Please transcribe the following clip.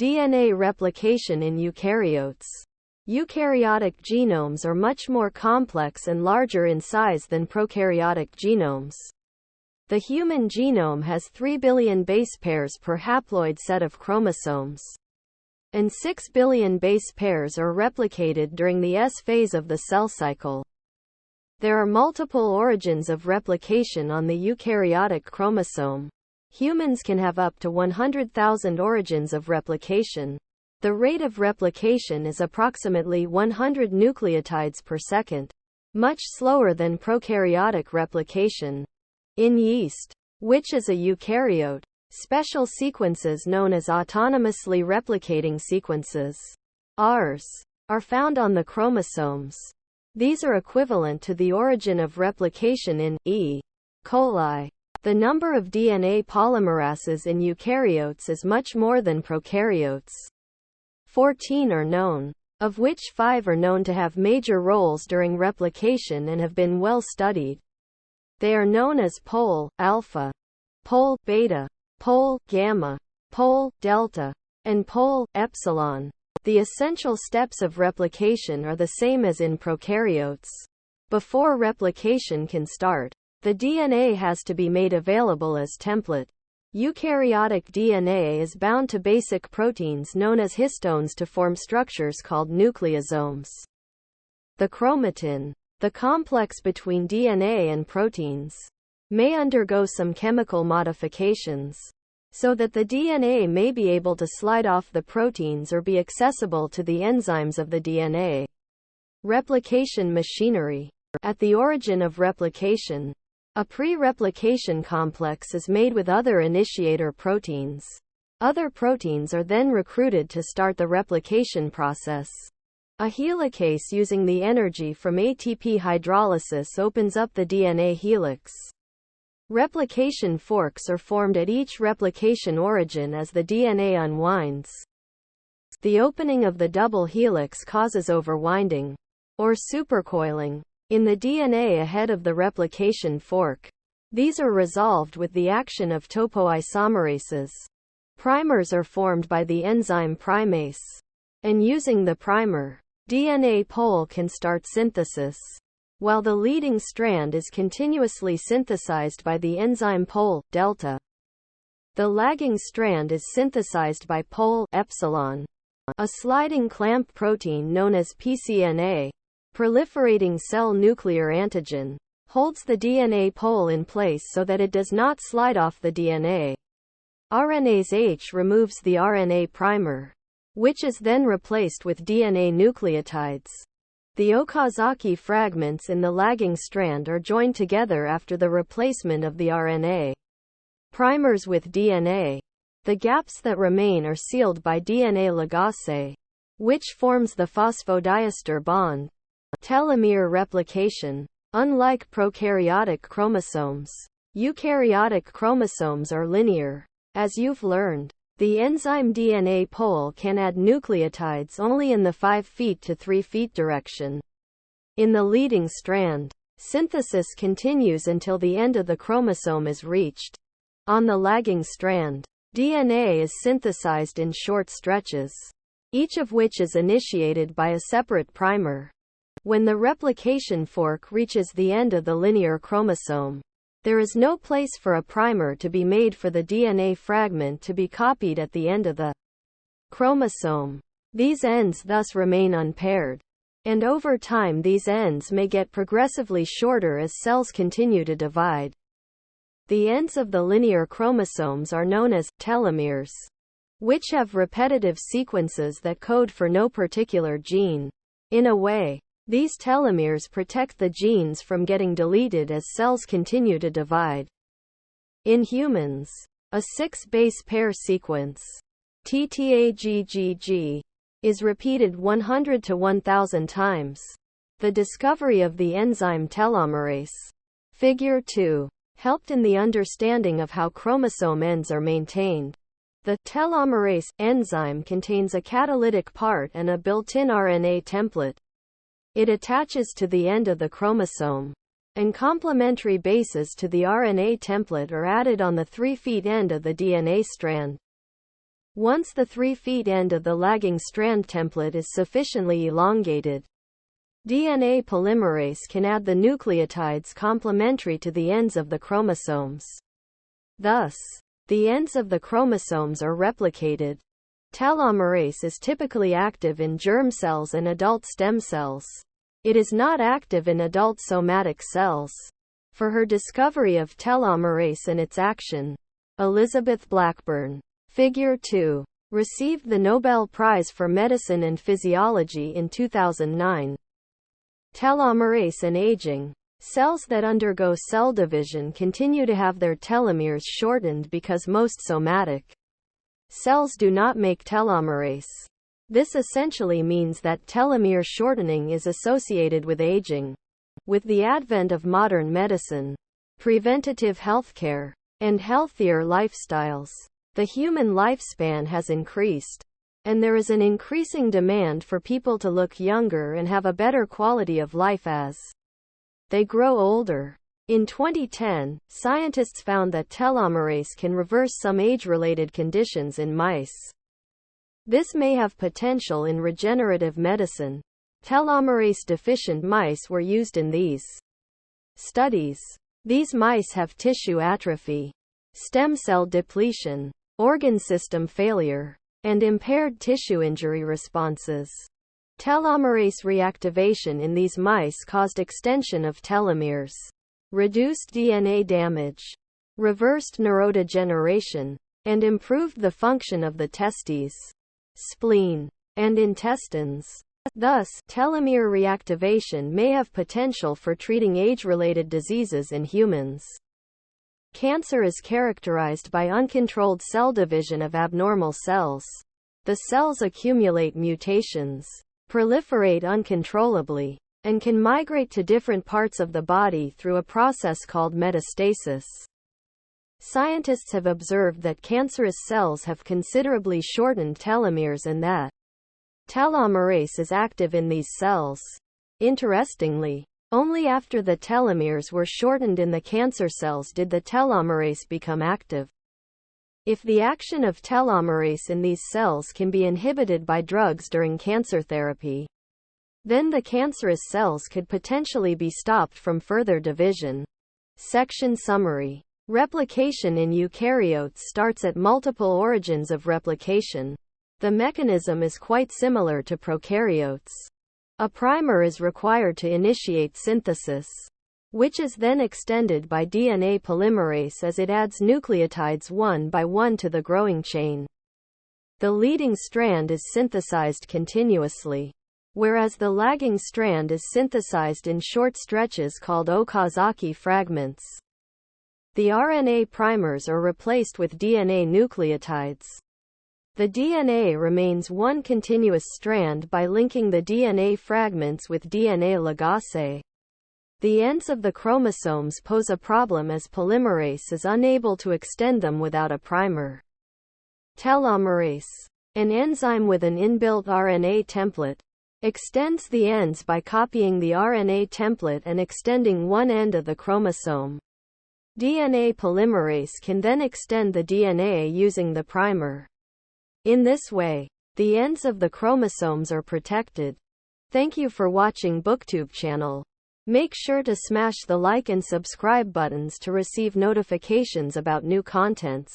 DNA replication in eukaryotes. Eukaryotic genomes are much more complex and larger in size than prokaryotic genomes. The human genome has 3 billion base pairs per haploid set of chromosomes, and 6 billion base pairs are replicated during the S phase of the cell cycle. There are multiple origins of replication on the eukaryotic chromosome. Humans can have up to 100,000 origins of replication. The rate of replication is approximately 100 nucleotides per second, much slower than prokaryotic replication. In yeast, which is a eukaryote, special sequences known as autonomously replicating sequences, ARS, are found on the chromosomes. These are equivalent to the origin of replication in E. coli. The number of DNA polymerases in eukaryotes is much more than prokaryotes. 14 are known, of which 5 are known to have major roles during replication and have been well studied. They are known as pol, alpha, pol, beta, pol, gamma, pol, delta, and pol, epsilon. The essential steps of replication are the same as in prokaryotes. Before replication can start, the DNA has to be made available as template. Eukaryotic DNA is bound to basic proteins known as histones to form structures called nucleosomes. The chromatin, the complex between DNA and proteins, may undergo some chemical modifications, so that the DNA may be able to slide off the proteins or be accessible to the enzymes of the DNA. Replication machinery. At the origin of replication, a pre-replication complex is made with other initiator proteins. Other proteins are then recruited to start the replication process. A helicase using the energy from ATP hydrolysis opens up the DNA helix. Replication forks are formed at each replication origin as the DNA unwinds. The opening of the double helix causes overwinding, or supercoiling, in the DNA ahead of the replication fork. These are resolved with the action of topoisomerases. Primers are formed by the enzyme primase. And using the primer, DNA pol can start synthesis, while the leading strand is continuously synthesized by the enzyme pol, delta. The lagging strand is synthesized by pol, epsilon, a sliding clamp protein known as pCNA, proliferating cell nuclear antigen, holds the DNA pol in place so that it does not slide off the DNA. RNase H removes the RNA primer, which is then replaced with DNA nucleotides. The Okazaki fragments in the lagging strand are joined together after the replacement of the RNA primers with DNA. The gaps that remain are sealed by DNA ligase, which forms the phosphodiester bond. Telomere replication. Unlike prokaryotic chromosomes, eukaryotic chromosomes are linear. As you've learned, the enzyme DNA pol can add nucleotides only in the 5' to 3' direction. In the leading strand, synthesis continues until the end of the chromosome is reached. On the lagging strand, DNA is synthesized in short stretches, each of which is initiated by a separate primer. When the replication fork reaches the end of the linear chromosome, there is no place for a primer to be made for the DNA fragment to be copied at the end of the chromosome. These ends thus remain unpaired. And over time these ends may get progressively shorter as cells continue to divide. The ends of the linear chromosomes are known as telomeres, which have repetitive sequences that code for no particular gene. In a way, these telomeres protect the genes from getting deleted as cells continue to divide. In humans, a 6-base pair sequence, TTAGGG, is repeated 100 to 1000 times. The discovery of the enzyme telomerase, Figure 2, helped in the understanding of how chromosome ends are maintained. The telomerase enzyme contains a catalytic part and a built-in RNA template. It attaches to the end of the chromosome, and complementary bases to the RNA template are added on the 3' end of the DNA strand. Once the 3' end of the lagging strand template is sufficiently elongated, DNA polymerase can add the nucleotides complementary to the ends of the chromosomes. Thus, the ends of the chromosomes are replicated. Telomerase is typically active in germ cells and adult stem cells. It is not active in adult somatic cells. For her discovery of telomerase and its action, Elizabeth Blackburn, Figure 2, received the Nobel Prize for Medicine and Physiology in 2009. Telomerase and aging. Cells that undergo cell division continue to have their telomeres shortened because most somatic cells do not make telomerase. This essentially means that telomere shortening is associated with aging. With the advent of modern medicine, preventative healthcare, and healthier lifestyles, the human lifespan has increased, and there is an increasing demand for people to look younger and have a better quality of life as they grow older. In 2010, scientists found that telomerase can reverse some age-related conditions in mice. This may have potential in regenerative medicine. Telomerase-deficient mice were used in these studies. These mice have tissue atrophy, stem cell depletion, organ system failure, and impaired tissue injury responses. Telomerase reactivation in these mice caused extension of telomeres, reduced DNA damage, reversed neurodegeneration, and improved the function of the testes, spleen, and intestines. Thus, telomere reactivation may have potential for treating age-related diseases in humans. Cancer is characterized by uncontrolled cell division of abnormal cells. The cells accumulate mutations, proliferate uncontrollably, and can migrate to different parts of the body through a process called metastasis. Scientists have observed that cancerous cells have considerably shortened telomeres and that telomerase is active in these cells. Interestingly, only after the telomeres were shortened in the cancer cells did the telomerase become active. If the action of telomerase in these cells can be inhibited by drugs during cancer therapy, then the cancerous cells could potentially be stopped from further division. Section summary. Replication in eukaryotes starts at multiple origins of replication. The mechanism is quite similar to prokaryotes. A primer is required to initiate synthesis, which is then extended by DNA polymerase as it adds nucleotides one by one to the growing chain. The leading strand is synthesized continuously, whereas the lagging strand is synthesized in short stretches called Okazaki fragments. The RNA primers are replaced with DNA nucleotides. The DNA remains one continuous strand by linking the DNA fragments with DNA ligase. The ends of the chromosomes pose a problem as polymerase is unable to extend them without a primer. Telomerase, an enzyme with an inbuilt RNA template, extends the ends by copying the RNA template and extending one end of the chromosome. DNA polymerase can then extend the DNA using the primer. In this way, the ends of the chromosomes are protected. Thank you for watching BookTube channel. Make sure to smash the like and subscribe buttons to receive notifications about new contents.